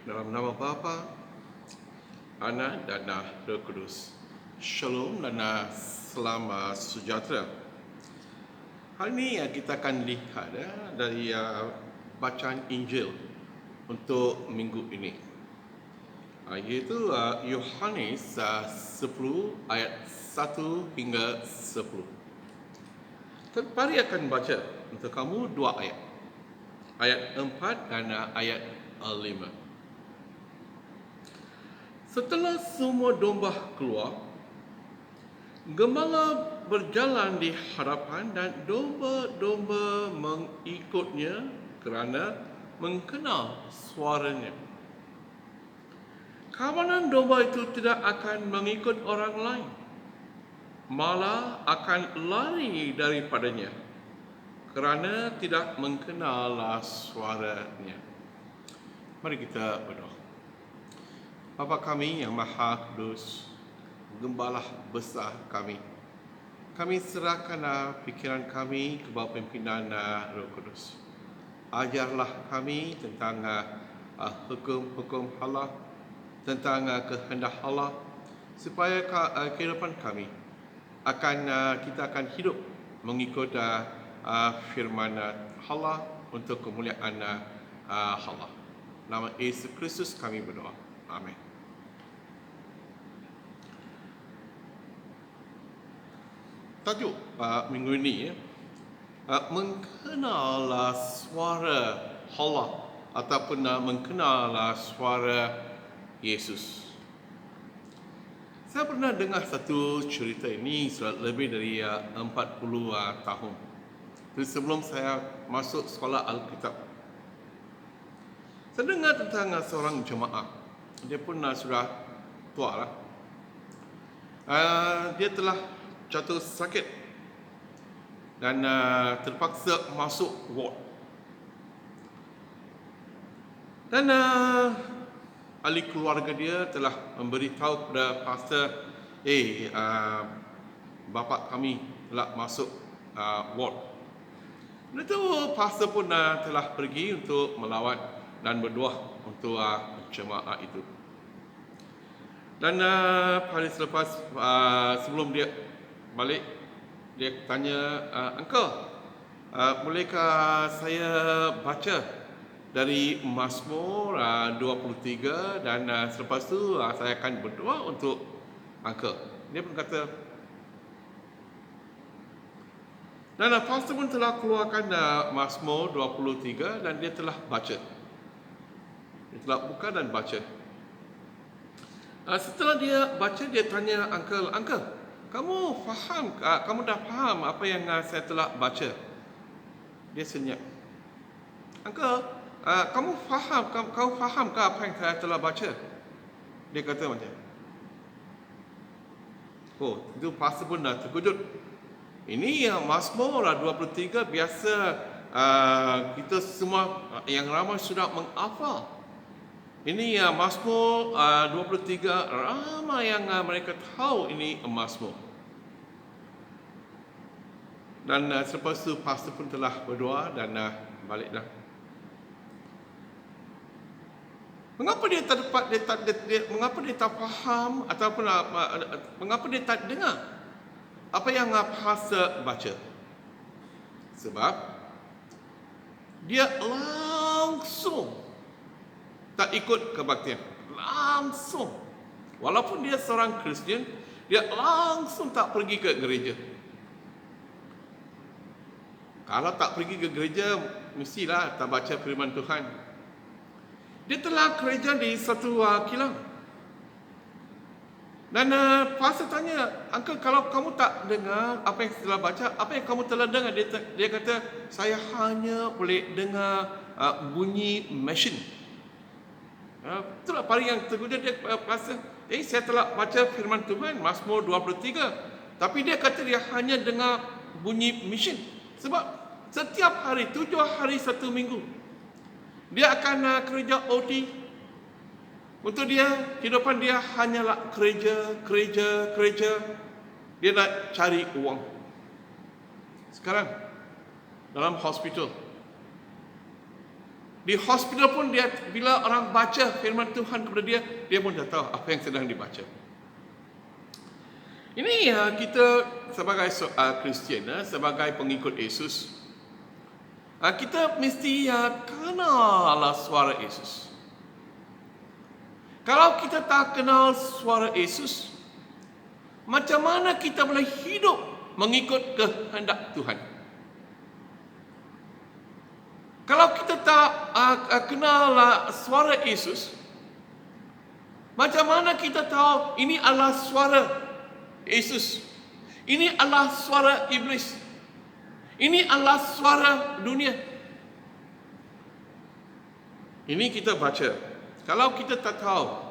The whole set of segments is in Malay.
Dalam nama Bapa, Anak dan Roh Kudus. Shalom dan selamat sejahtera. Hari ini kita akan lihat dari bacaan Injil untuk minggu ini. Iaitu Yohanes 10 ayat 1 hingga 10. Mari akan baca untuk kamu dua ayat. Ayat 4 dan ayat 5. Setelah semua domba keluar, gembala berjalan di hadapan dan domba-domba mengikutnya kerana mengenal suaranya. Kawanan domba itu tidak akan mengikut orang lain, malah akan lari daripadanya kerana tidak mengenal suaranya. Mari kita berdoa. Bapa kami yang Maha Kudus, Gembala besar kami serahkan pikiran kami ke bawah pimpinan Roh Kudus. Ajarlah kami tentang hukum-hukum Allah, tentang kehendak Allah, supaya kehidupan kami kita akan hidup mengikut firman Allah untuk kemuliaan Allah. Nama Yesus Kristus kami berdoa. Amin. Tajuk minggu ini mengenal suara Allah ataupun mengenal suara Yesus. Saya pernah dengar satu cerita ini lebih dari 40 tahun. Jadi sebelum saya masuk sekolah Alkitab. Saya dengar tentang seorang jemaah. Dia pun sudah tua lah. Dia telah jatuh sakit dan terpaksa masuk ward. Dan ahli keluarga dia telah memberitahu kepada pastor, bapa kami telah masuk ward. Dan itu pastor pun telah pergi untuk melawat dan berdoa untuk jemaah itu. Dan hari selepas sebelum dia balik, dia tanya, Uncle, bolehkah saya baca dari Mazmur 23 dan selepas tu saya akan berdoa untuk Uncle. Dia pun kata, dan pastor pun telah keluarkan Mazmur 23 dan dia telah baca. Dia telah buka dan baca. Setelah dia baca, dia tanya Uncle, kamu faham? Kamu dah faham apa yang saya telah baca? Dia senyap. Uncle, kamu fahamkah apa yang saya telah baca? Dia kata macam, oh, itu pastor pun dah terkejut. Ini Mazmur 23 biasa kita semua yang ramai sudah menghafal. Ini Mazmur 23 ramai yang mereka tahu ini Mazmur. Dan selepas itu pastor pun telah berdoa dan baliklah. Mengapa dia tak faham ataupun mengapa dia tak dengar apa yang pastor baca? Sebab dia langsung tak ikut kebaktian. Langsung. Walaupun dia seorang Kristian, dia langsung tak pergi ke gereja. Kalau tak pergi ke gereja, mestilah tak baca firman Tuhan. Dia telah kerja di satu kilang. Dan pastor tanya, Uncle, kalau kamu tak dengar apa yang saya telah baca, apa yang kamu telah dengar? Dia kata, saya hanya boleh dengar bunyi mesin. Itulah paling yang terkejut dia pastor. Saya telah baca firman Tuhan Mazmur 23, tapi dia kata dia hanya dengar bunyi mesin. Sebab setiap hari 7 hari 1 minggu dia akan kerja OT. Untuk dia, kehidupan dia hanyalah kerja. Dia nak cari uang. Sekarang dalam hospital, Di hospital pun dia, bila orang baca firman Tuhan kepada dia, dia pun dah tahu apa yang sedang dibaca. Ini kita sebagai Kristian, sebagai pengikut Yesus, kita mesti kenal suara Yesus. Kalau kita tak kenal suara Yesus, macam mana kita boleh hidup mengikut kehendak Tuhan? Kalau kita tak kenal suara Yesus, macam mana kita tahu ini adalah suara Yesus? Ini adalah suara iblis. Ini adalah suara dunia. Ini kita baca. Kalau kita tak tahu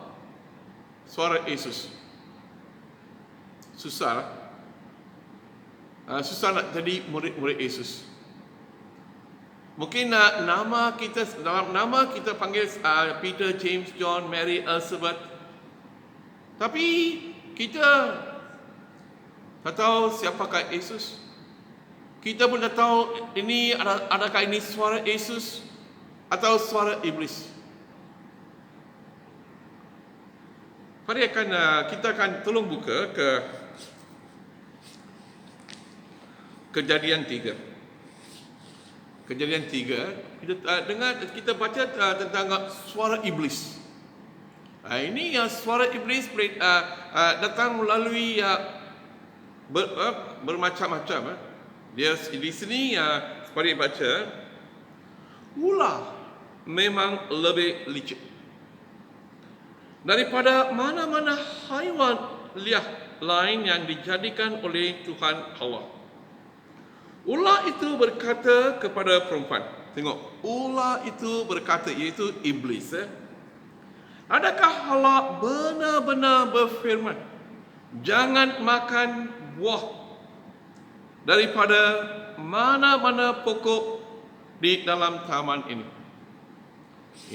suara Yesus, susah nak jadi murid-murid Yesus. Mungkin nama kita, dalam nama kita panggil Peter, James, John, Mary, Elizabeth. Tapi kita tak tahu siapakah Yesus. Kita pun tak tahu ini adakah ini suara Yesus atau suara iblis. Mari kita akan tolong buka ke Kejadian 3. Kejadian 3, kita baca tentang suara iblis. Ini suara iblis datang melalui bermacam-macam. Dia di sini seperti baca, ular memang lebih licik daripada mana-mana haiwan liar lain yang dijadikan oleh Tuhan Allah. Ular itu berkata kepada perempuan, tengok, ular itu berkata, iaitu iblis. Adakah Allah benar-benar berfirman, jangan makan buah daripada mana-mana pokok di dalam taman ini?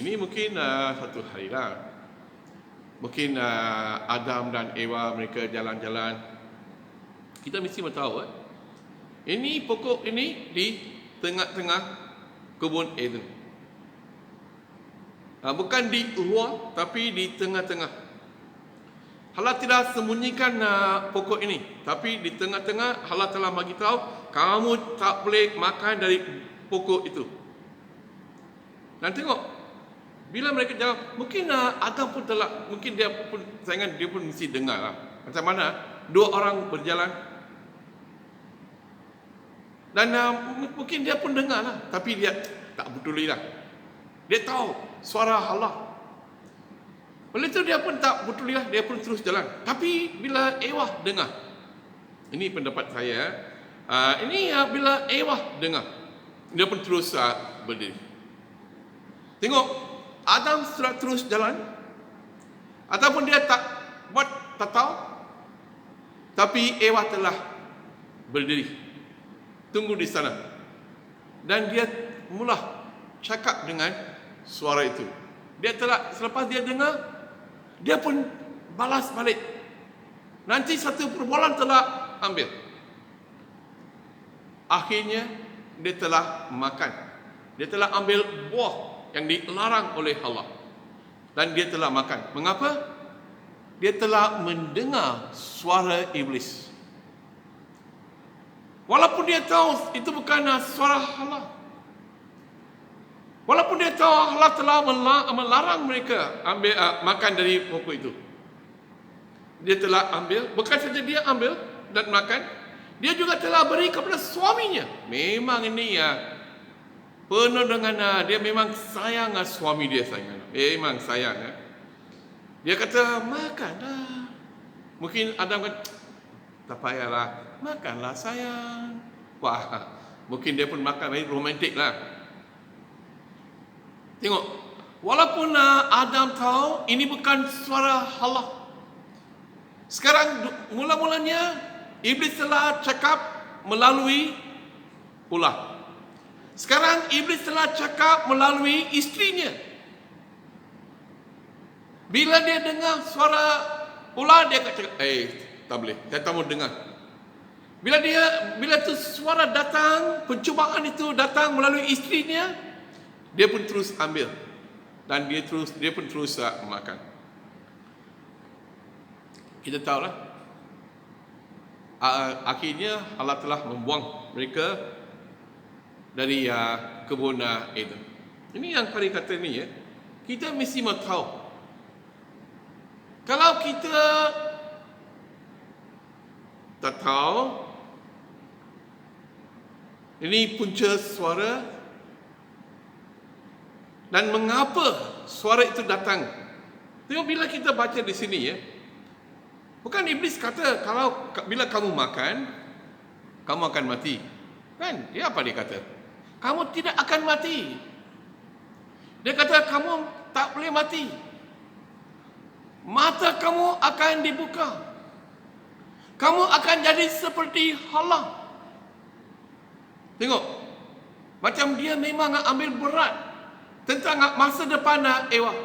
Ini mungkin satu hari lah. Mungkin Adam dan Eva mereka jalan-jalan. Kita mesti tahu ini pokok ini di tengah-tengah kebun Eden. Bukan di luar, tapi di tengah-tengah. Allah tidak sembunyikan pokok ini, tapi di tengah-tengah Allah telah bagi tahu kamu tak boleh makan dari pokok itu. Dan tengok, bila mereka jalan, mungkin Adam pun telah, mungkin dia pun saingan, dia pun mesti dengar lah. Macam mana dua orang berjalan, dan mungkin dia pun dengar lah, tapi dia tak peduli lah. Dia tahu suara Allah. Oleh itu dia pun tak peduli lah, dia pun terus jalan. Tapi bila Eva dengar, ini pendapat saya, bila Eva dengar, dia pun terus berdiri. Tengok, Adam sudah terus jalan, ataupun dia tak tahu, tapi Eva telah berdiri, tunggu di sana, dan dia mula cakap dengan suara itu. Dia telah, selepas dia dengar, dia pun balas balik. Nanti satu perbualan telah ambil. Akhirnya dia telah makan. Dia telah ambil buah yang dilarang oleh Allah, dan dia telah makan. Mengapa? Dia telah mendengar suara iblis. Walaupun dia tahu itu bukan suara Allah, walaupun dia tahu Allah telah melarang mereka ambil makan dari pokok itu, dia telah ambil. Bukan saja dia ambil dan makan, dia juga telah beri kepada suaminya. Memang ini penuh dengan dia memang sayang suami dia, memang sayang. Dia kata, makanlah. Mungkin Adam kata, tak payahlah, makanlah sayang. Wah, mungkin dia pun makan, romantik lah. Tengok, walaupun Adam tahu ini bukan suara Allah, sekarang mula-mulanya iblis telah cakap melalui ular. Sekarang iblis telah cakap melalui istrinya. Bila dia dengar suara ular, dia cakap, tak boleh, saya tak mau dengar. Bila tu suara datang, pencubaan itu datang melalui istrinya, Dia pun terus ambil dan dia pun terus makan. Kita tahulah, akhirnya Allah telah membuang mereka dari kebun Eden. Ini yang kali kata ni ya. Kita mesti mahu tahu, kalau kita tak tahu ini punca suara dan mengapa suara itu datang. Tengok bila kita baca di sini ya, bukan iblis kata kalau bila kamu makan, kamu akan mati. Kan? Dia apa dia kata? Kamu tidak akan mati. Dia kata kamu tak boleh mati. Mata kamu akan dibuka. Kamu akan jadi seperti Allah. Tengok, macam dia memang ambil berat tentang masa depan Ewa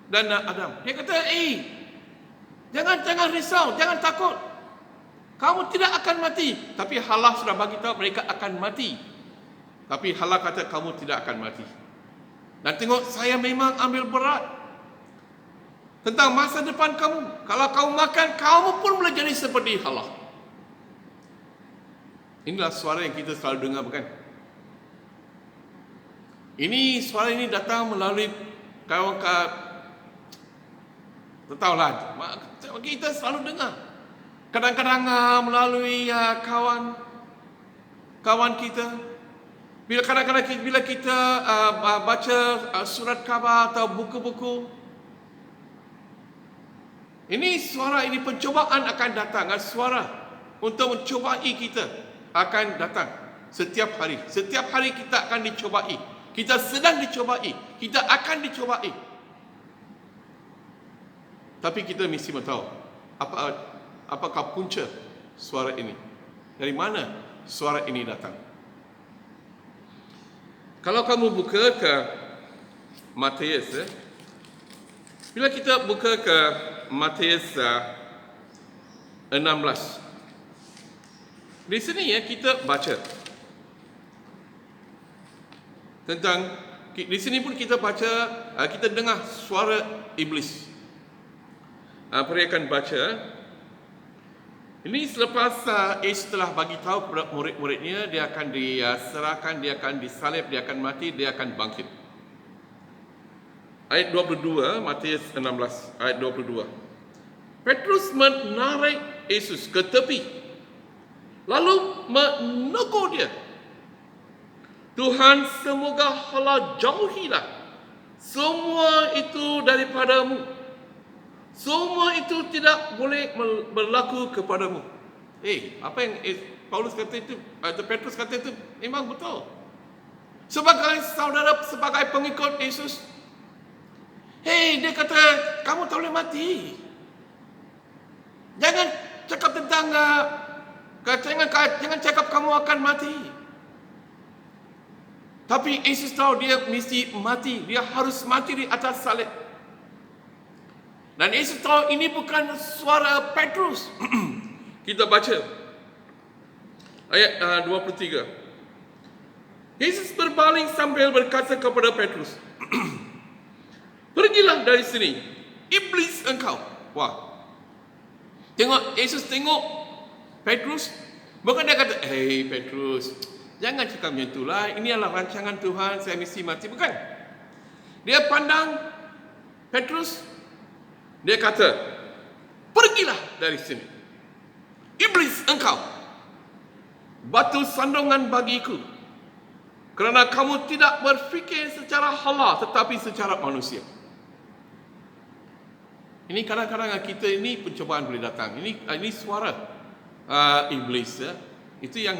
dan Adam. Dia kata, jangan risau, jangan takut. Kamu tidak akan mati. Tapi Allah sudah bagi tahu mereka akan mati. Tapi Allah kata kamu tidak akan mati. Dan tengok, saya memang ambil berat tentang masa depan kamu. Kalau kamu makan, kamu pun boleh jadi seperti Allah. Inilah suara yang kita selalu dengar, bukan? Ini suara ini datang melalui kawan-kawan. Tahulah, kita selalu dengar. Kadang-kadang melalui kawan kita. Bila kita baca surat khabar atau buku-buku, ini suara ini pencobaan akan datang. Suara untuk mencobai kita akan datang setiap hari. Setiap hari kita akan dicobai. Kita sedang dicobai. Kita akan dicobai. Tapi kita mesti tahu apakah punca suara ini. Dari mana suara ini datang? Kalau kamu buka ke Matius, bila kita buka ke Matius 16, di sini ya kita baca tentang, di sini pun kita baca, kita dengar suara iblis. Pergi akan baca. Ini selepas Yesus telah bagi tahu kepada murid-muridnya, dia akan diserahkan, dia akan disalib, dia akan mati, dia akan bangkit. Ayat 22, Matius 16, ayat 22. Petrus menarik Yesus ke tepi, lalu menegur dia. Tuhan, semoga Allah jauhilah semua itu daripadamu. Semua itu tidak boleh berlaku kepadamu. Apa yang Paulus kata itu, atau Petrus kata itu memang betul. Sebagai saudara, sebagai pengikut Yesus, dia kata kamu tak boleh mati. Jangan cakap tentang jangan cakap kamu akan mati. Tapi Yesus tahu dia mesti mati. Dia harus mati di atas salib. Dan Yesus tahu ini bukan suara Petrus. Kita baca ayat 23. Yesus berpaling sambil berkata kepada Petrus, pergilah dari sini, iblis engkau. Wah. Tengok, Yesus tengok Petrus. Bukan dia kata, Petrus, jangan cakap macam itulah. Ini adalah rancangan Tuhan, saya mesti mati. Bukan. Dia pandang Petrus. Dia kata, pergilah dari sini, iblis engkau, batu sandungan bagiku, kerana kamu tidak berfikir secara Allah tetapi secara manusia. Ini kadang-kadang kita ini pencobaan boleh datang. Ini suara iblis ya. Itu yang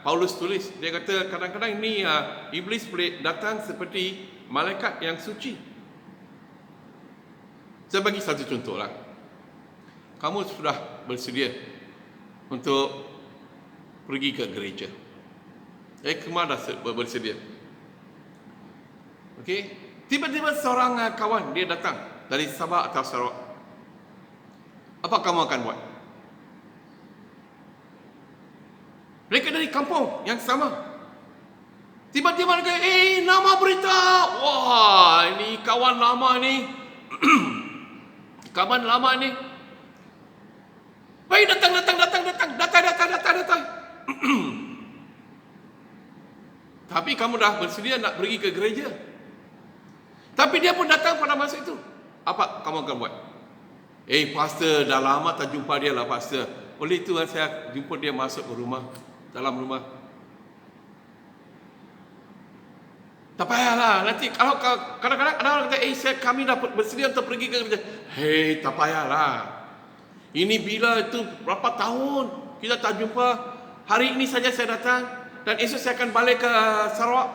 Paulus tulis. Dia kata kadang-kadang ini iblis boleh datang seperti malaikat yang suci. Saya bagi satu contoh lah. Kamu sudah bersedia untuk pergi ke gereja. Kemana bersedia? Okey. Tiba-tiba seorang kawan dia datang dari Sabah atau Sarawak. Apa kamu akan buat? Mereka dari kampung yang sama. Tiba-tiba dia kata, nama berita. Wah, ini kawan lama ni. Kawan lama ni. Baik, datang. Tapi kamu dah bersedia nak pergi ke gereja. Tapi dia pun datang pada masa itu. Apa kamu akan buat? Pastor, dah lama tak jumpa dia lah, pastor. Oleh itu saya jumpa dia masuk ke rumah, dalam rumah. Tak payahlah, nanti kalau kadang-kadang orang kata, kami dah bersedia untuk pergi ke gereja. Tak payahlah. Ini bila itu berapa tahun kita tak jumpa. Hari ini saja saya datang dan esok saya akan balik ke Sarawak.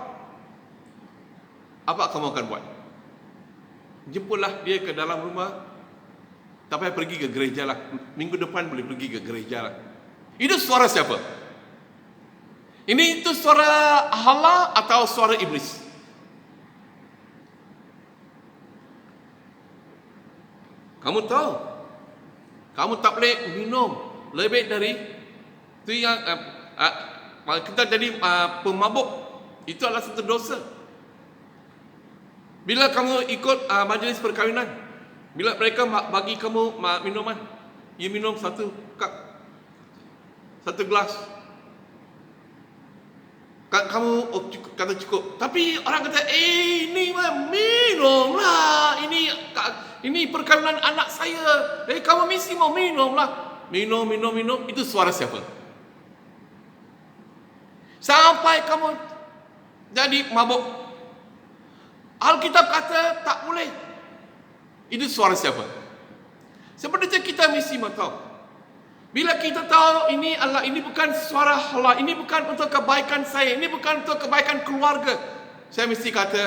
Apa kamu akan buat? Jemputlah dia ke dalam rumah. Tak payah pergi ke gereja lah. Minggu depan boleh pergi ke gereja lah. Itu suara siapa? Ini itu suara Allah atau suara iblis? Kamu tahu? Kamu tak boleh minum lebih dari itu yang kita jadi pemabuk. Itu adalah satu dosa. Bila kamu ikut majlis perkahwinan, bila mereka bagi kamu minuman, you minum satu cup, satu gelas. Kamu kata cukup. Tapi orang kata, ini minumlah. Ini perkahwinan anak saya. Kamu mesti mau minumlah. Minum. Itu suara siapa? Sampai kamu jadi mabuk. Alkitab kata tak boleh. Itu suara siapa? Sebenarnya kita mesti mau tahu. Bila kita tahu ini bukan suara Allah, ini bukan untuk kebaikan saya, ini bukan untuk kebaikan keluarga, saya mesti kata,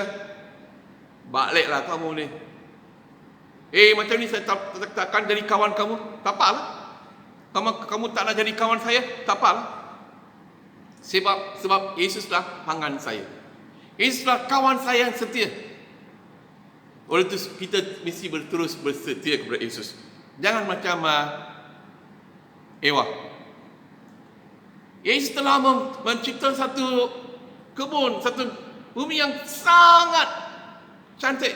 baliklah kamu ni. Macam ni saya takkan jadi kawan kamu. Tak apalah. Kamu tak nak jadi kawan saya, tak apalah. Sebab Yesuslah pangan saya. Yesuslah kawan saya yang setia. Oleh itu kita mesti terus bersetia kepada Yesus. Jangan macam Ewa. Yesus telah mencipta satu kebun, satu bumi yang sangat cantik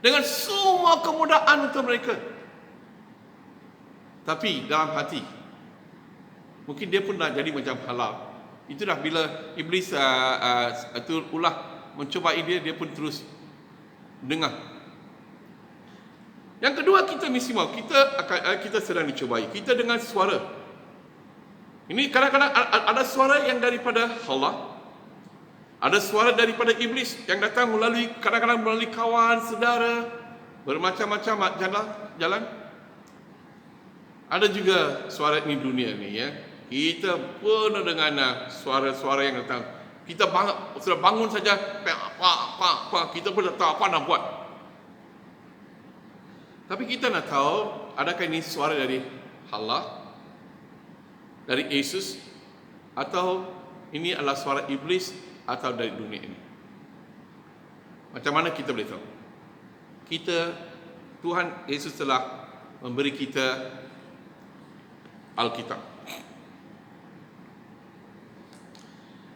dengan semua kemudahan untuk mereka. Tapi dalam hati mungkin dia pun dah jadi macam halal. Itulah bila iblis ulah mencubai dia pun terus dengar. Yang kedua, kita mesti mahu kita sedang dicubai. Kita dengar suara. Ini kadang-kadang ada suara yang daripada Allah, ada suara daripada iblis yang datang kadang-kadang melalui kawan, saudara, bermacam-macam jalan. Ada juga suara ini dunia ni ya. Kita penuh dengan suara-suara yang datang. Kita sudah bangun saja, kita pun tak tahu apa nak buat. Tapi kita nak tahu, adakah ini suara dari Allah, dari Yesus, atau ini adalah suara iblis, atau dari dunia ini? Macam mana kita boleh tahu? Tuhan Yesus telah memberi kita Alkitab.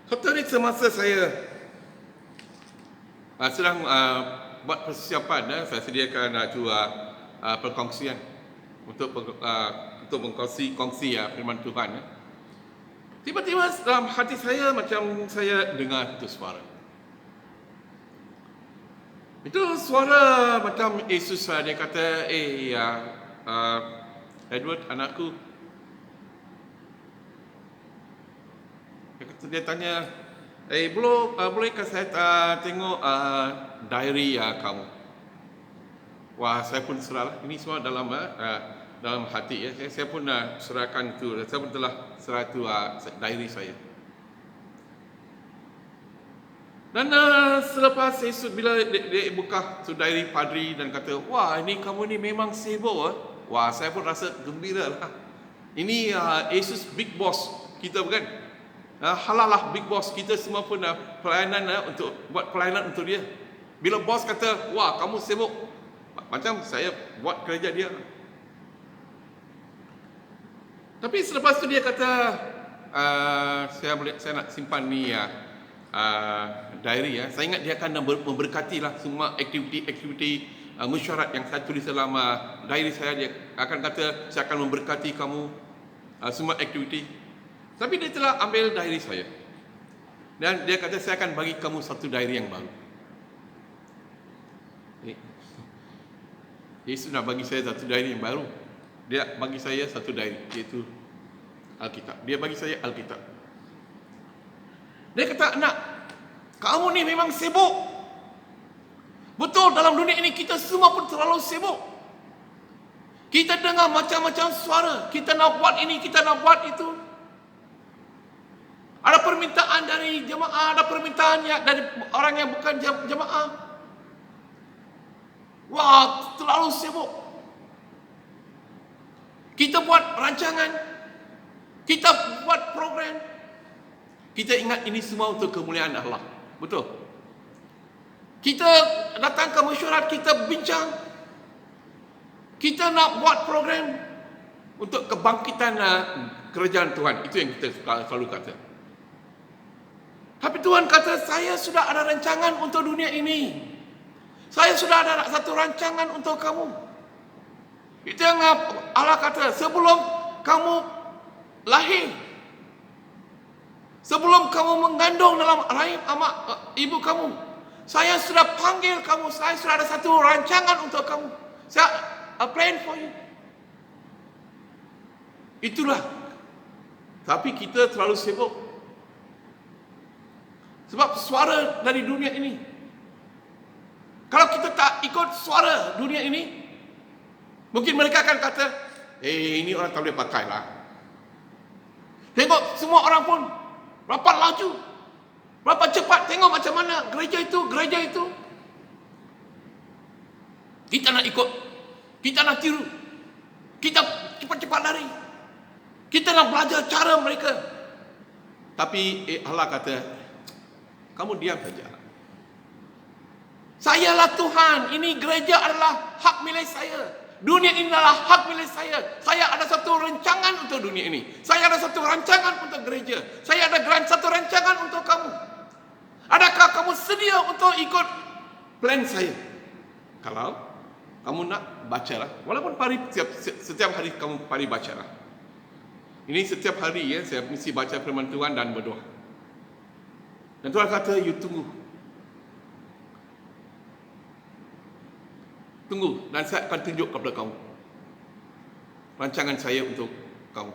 Satu hari semasa saya sedang buat persiapan, saya sediakan perkongsian untuk kongsi firman Tuhan. Tiba-tiba dalam hati saya macam saya dengar itu suara. Itu suara macam Yesus dia kata, Edward anakku. Dia tanya, bolehkah saya tengok diary kamu? Wah, saya pun serahlah. Ini semua dalam hati ya. Saya pun serahkan itu. Saya pun telah serah itu diary saya. Dan selepas Yesus bila dia buka tu diary padri dan kata, wah ini kamu ni memang sibuk. Wah, saya pun rasa gembira lah. Ini Yesus big boss kita bukan? Halal lah big boss kita semua pun pelayanan untuk buat pelayanan untuk dia. Bila bos kata, wah kamu sibuk, macam saya buat kerja dia. Tapi selepas tu dia kata, saya nak simpan ni diary ya. Saya ingat dia akan memberkatilah semua aktiviti mesyuarat yang saya tulis dalam diary saya. Dia akan kata, saya akan memberkati kamu semua aktiviti. Tapi dia telah ambil diary saya dan dia kata, saya akan bagi kamu satu diary yang baru. Yesus nak bagi saya satu diary yang baru. Dia bagi saya satu diary, iaitu Alkitab. Dia bagi saya Alkitab. Dia kata, nak, kamu ni memang sibuk. Betul, dalam dunia ini kita semua pun terlalu sibuk. Kita dengar macam-macam suara. Kita nak buat ini, kita nak buat itu. Ada permintaan dari jemaah, ada permintaan dari orang yang bukan jemaah. Wah, terlalu sibuk. Kita buat rancangan, kita buat program. Kita ingat ini semua untuk kemuliaan Allah. Betul. Kita datang ke mesyuarat, kita bincang. Kita nak buat program untuk kebangkitan kerajaan Tuhan. Itu yang kita selalu kata. Tapi Tuhan kata, saya sudah ada rancangan untuk dunia ini. Saya sudah ada satu rancangan untuk kamu. Itu yang Allah kata, sebelum kamu lahir, sebelum kamu mengandung dalam rahim ibu kamu, saya sudah panggil kamu. Saya sudah ada satu rancangan untuk kamu. Saya a plan for you. Itulah. Tapi kita terlalu sibuk. Sebab suara dari dunia ini, kalau kita tak ikut suara dunia ini, mungkin mereka akan kata, ini orang tak boleh pakai lah. Tengok semua orang pun berapa laju, berapa cepat. Tengok macam mana gereja itu. Kita nak ikut, kita nak tiru, kita cepat-cepat lari, kita nak belajar cara mereka. Tapi Allah kata, kamu diam saja. Sayalah Tuhan. Ini gereja adalah hak milik saya. Dunia ini adalah hak milik saya. Saya ada satu rancangan untuk dunia ini. Saya ada satu rancangan untuk gereja. Saya ada satu rancangan untuk kamu. Adakah kamu sedia untuk ikut plan saya? Kalau kamu nak, bacalah. Walaupun setiap hari kamu bacalah. Ini setiap hari ya, saya mesti baca firman Tuhan dan berdoa. Dan Tuhan kata, you tunggu. Tunggu, dan saya akan tunjuk kepada kamu rancangan saya untuk kamu.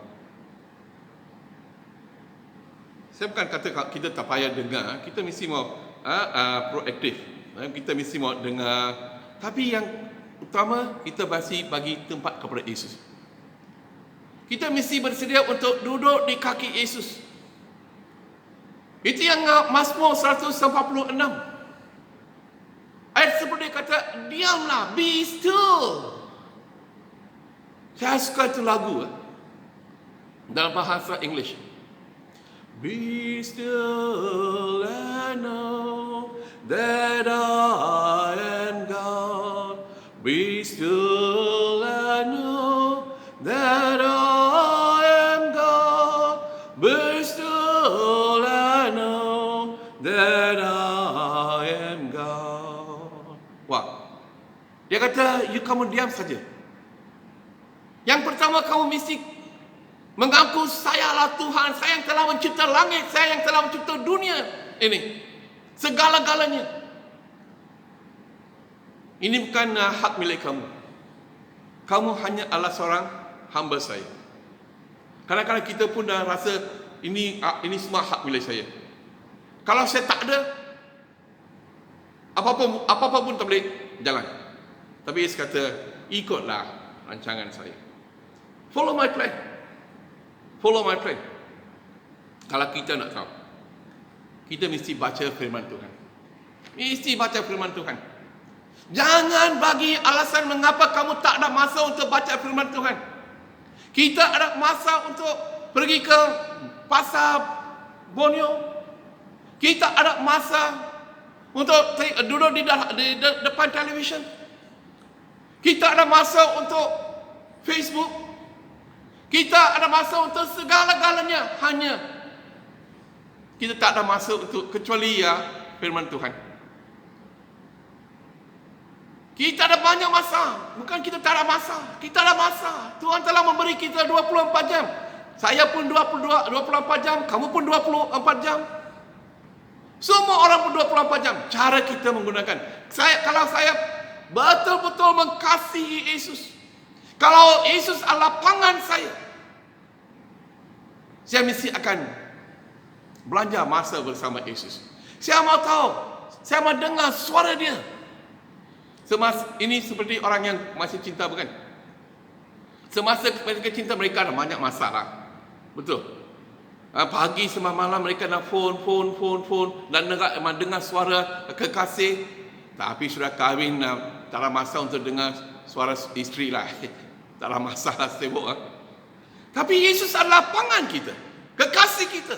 Saya bukan kata kita tak payah dengar. Kita mesti mau proaktif. Kita mesti mau dengar. Tapi yang utama, kita mesti bagi tempat kepada Yesus. Kita mesti bersedia untuk duduk di kaki Yesus. Itu yang Mazmur 146 ayat 10 dia kata, diamlah, be still. Saya suka itu lagu dalam bahasa English. Be still and know that I am God. Be still and know that I am God. Be still and know that I am God. Wah, dia kata, you kamu diam saja. Yang pertama, kamu mesti mengaku, sayalah Tuhan, saya yang telah mencipta langit, saya yang telah mencipta dunia ini, segala-galanya. Ini bukan hak milik kamu. Kamu hanya adalah seorang hamba saya. Kadang-kadang kita pun dah rasa ini semua hak milik saya. Kalau saya tak ada, apa-apa pun tak boleh jalan. Tapi Yesus kata, ikutlah rancangan saya. Follow my plan. Follow my plan. Kalau kita nak tahu, kita mesti baca firman Tuhan. Mesti baca firman Tuhan. Jangan bagi alasan mengapa kamu tak ada masa untuk baca firman Tuhan. Kita ada masa untuk pergi ke pasar Borneo. Kita ada masa untuk duduk di depan televisyen. Kita ada masa untuk Facebook. Kita ada masa untuk segala-galanya. Hanya Kita tak ada masa untuk kecuali firman Tuhan. Kita ada banyak masa. Bukan kita tak ada masa. Kita ada masa. Tuhan telah memberi kita 24 jam. Saya pun 24 jam. Kamu pun 24 jam. Semua orang pun 24 jam. Cara kita menggunakan. Kalau saya betul-betul mengasihi Yesus. Kalau Yesus adalah pangan saya mesti akan belanja masa bersama Yesus. Saya mau tahu. Saya mau dengar suara dia. Ini seperti orang yang masih cinta, bukan? Semasa mereka cinta, mereka ada banyak masalah. Betul. Pagi semalam malam mereka nak phone dan dengar suara kekasih. Tapi sudah kahwin, tak ada masa untuk dengar suara isteri lah. Tak ada masalah, sibuk. Tapi Yesus adalah pangan kita, kekasih kita.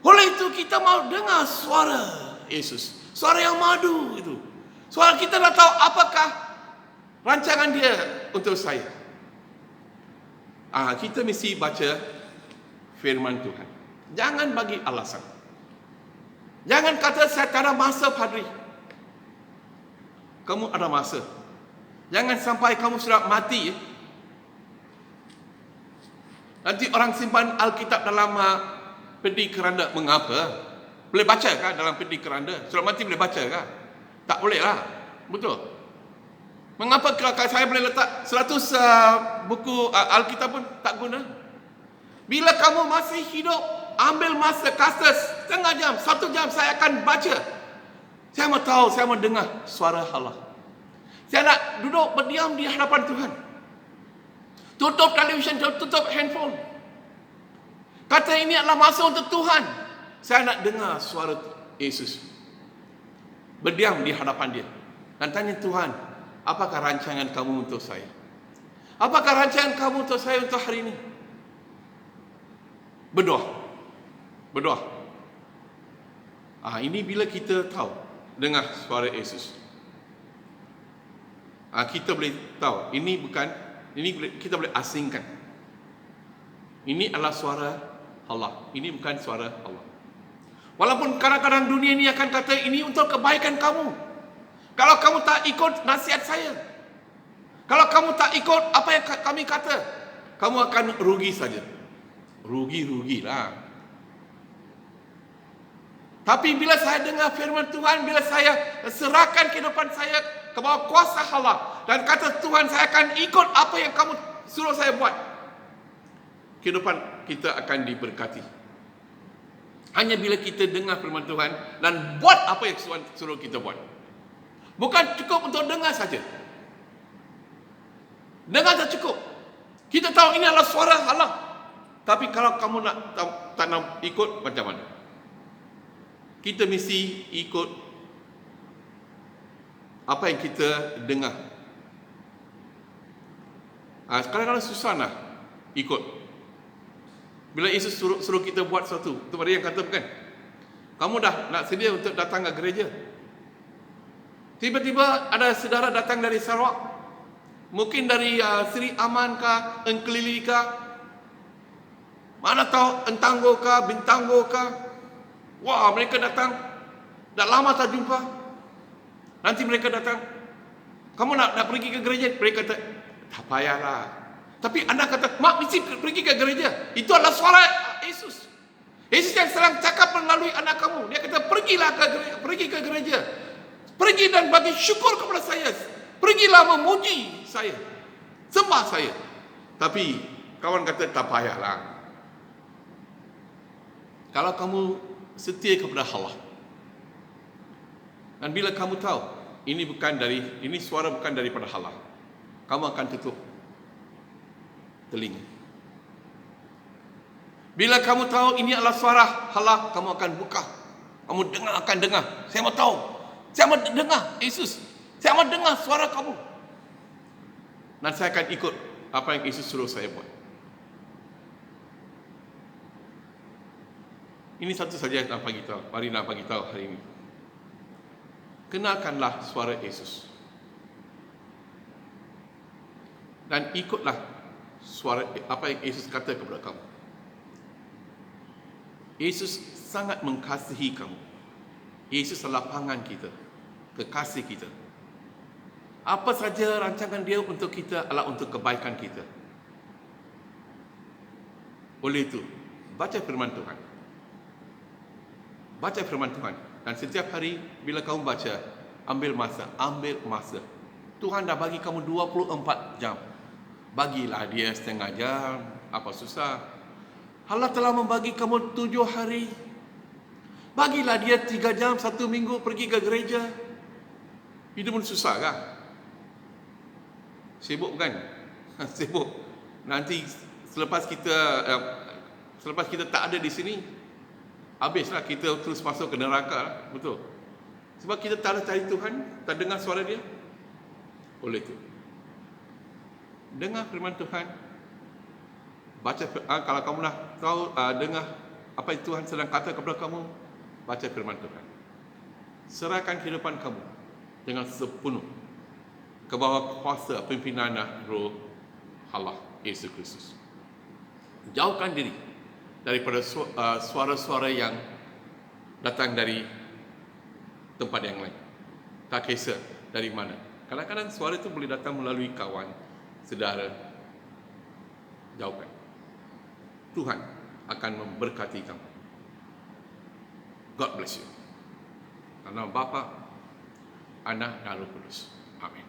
Oleh itu kita mau dengar suara Yesus, suara yang madu itu. Suara kita nak tahu apakah rancangan dia untuk saya. Kita mesti baca firman Tuhan. Jangan bagi alasan. Jangan kata saya tak ada masa, Padri. Kamu ada masa. Jangan sampai kamu sudah mati. Nanti orang simpan Alkitab dalam peti keranda. Mengapa? Boleh baca kah dalam peti keranda? Sudah mati boleh baca kah? Tak boleh lah. Betul. Mengapa kalau saya boleh letak 100 buku Alkitab pun tak guna? Bila kamu masih hidup, ambil masa, kata setengah jam, 1 jam saya akan baca. Saya mau tahu, saya mau dengar suara Allah. Saya nak duduk berdiam di hadapan Tuhan. Tutup televisyen, tutup handphone. Kata ini adalah masa untuk Tuhan. Saya nak dengar suara Yesus. Berdiam di hadapan dia. Dan tanya Tuhan, apakah rancangan kamu untuk saya? Apakah rancangan kamu untuk saya untuk hari ini? Berdoa. Ini bila kita tahu, dengar suara Yesus. Kita boleh tahu, ini kita boleh asingkan. Ini adalah suara Allah. Ini bukan suara Allah. Walaupun kadang-kadang dunia ini akan kata ini untuk kebaikan kamu. Kalau kamu tak ikut nasihat saya, kalau kamu tak ikut apa yang kami kata, kamu akan rugi saja. Rugilah. Tapi bila saya dengar firman Tuhan, bila saya serahkan kehidupan saya ke bawah kuasa Allah dan kata Tuhan, saya akan ikut apa yang kamu suruh saya buat, kehidupan kita akan diberkati. Hanya bila kita dengar firman Tuhan dan buat apa yang Tuhan suruh kita buat. Bukan cukup untuk dengar saja. Dengar tak cukup. Kita tahu ini adalah suara Allah. Tapi kalau kamu tak nak ikut, macam mana? Kita mesti ikut apa yang kita dengar. Kadang-kadang susah nak ikut. Bila Yesus suruh kita buat sesuatu, itu ada yang kata bukan? Kamu dah nak sedia untuk datang ke gereja. Tiba-tiba ada saudara datang dari Sarawak. Mungkin dari Seri Aman kah, Engkelili kah, mana tahu Entanggo kah, Bintanggo kah. Wah, mereka datang. Dah lama tak jumpa. Nanti mereka datang. Kamu nak pergi ke gereja? Mereka kata, tak payahlah. Tapi anda kata, mak mesti pergi ke gereja. Itu adalah suara Yesus. Yesus yang sedang cakap melalui anak kamu. Dia kata, pergi ke gereja. Pergi dan bagi syukur kepada saya. Pergilah memuji saya. Sembah saya. Tapi kawan kata, tak payahlah. Kalau kamu setia kepada Allah. Dan bila kamu tahu, ini suara bukan daripada Allah, kamu akan tutup telinga. Bila kamu tahu ini adalah suara Allah, kamu akan buka. Kamu akan dengar. Saya mau tahu. Saya mau dengar Yesus. Saya mau dengar suara kamu. Dan saya akan ikut apa yang Yesus suruh saya buat. Ini satu saja yang nak bagi tahu. Mari nak bagi tahu hari ini. Kenalkanlah suara Yesus. Dan ikutlah suara apa yang Yesus kata kepada kamu. Yesus sangat mengasihi kamu. Yesus adalah lapangan kita, kekasih kita. Apa saja rancangan dia untuk kita adalah untuk kebaikan kita. Oleh itu, baca firman Tuhan. Baca firman Tuhan. Dan setiap hari bila kamu baca, ambil masa. Tuhan dah bagi kamu 24 jam. Bagilah dia setengah jam, apa susah. Allah telah membagi kamu 7 hari. Bagilah dia 3 jam, 1 minggu pergi ke gereja. Itu pun susah kan? Sibuk kan? Sibuk. Nanti selepas kita tak ada di sini, habislah kita terus masuk ke neraka. Betul? Sebab kita tak ada cari Tuhan, tak dengar suara dia. Oleh itu, dengar firman Tuhan. Baca, kalau kamu nak tahu, dengar apa yang Tuhan sedang kata kepada kamu, baca firman Tuhan. Serahkan kehidupan kamu dengan sepenuh ke bawah kuasa pimpinan Roh Allah Yesus Kristus. Jauhkan diri daripada suara-suara yang datang dari tempat yang lain. Tak kisah dari mana. Kadang-kadang suara itu boleh datang melalui kawan, saudara. Jauhkan. Tuhan akan memberkati kamu. God bless you. Dalam Bapa, Anak dan Roh Kudus. Amin.